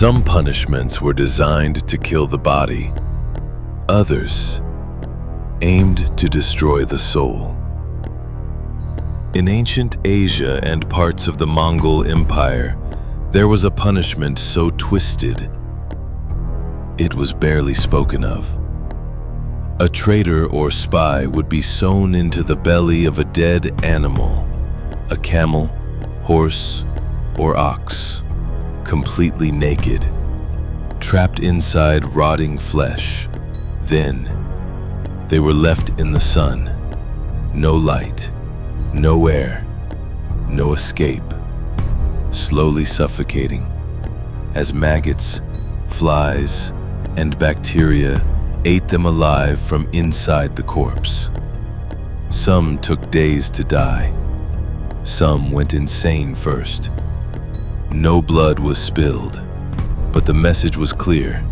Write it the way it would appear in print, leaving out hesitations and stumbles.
Some punishments were designed to kill the body. Others aimed to destroy the soul. In ancient Asia and parts of the Mongol Empire, there was a punishment so twisted, it was barely spoken of. A traitor or spy would be sewn into the belly of a dead animal, a camel, horse, or ox, completely naked, trapped inside rotting flesh. Then, they were left in the sun. No light, no air, no escape, slowly suffocating as maggots, flies, and bacteria ate them alive from inside the corpse. Some took days to die. Some went insane first. No blood was spilled, but the message was clear.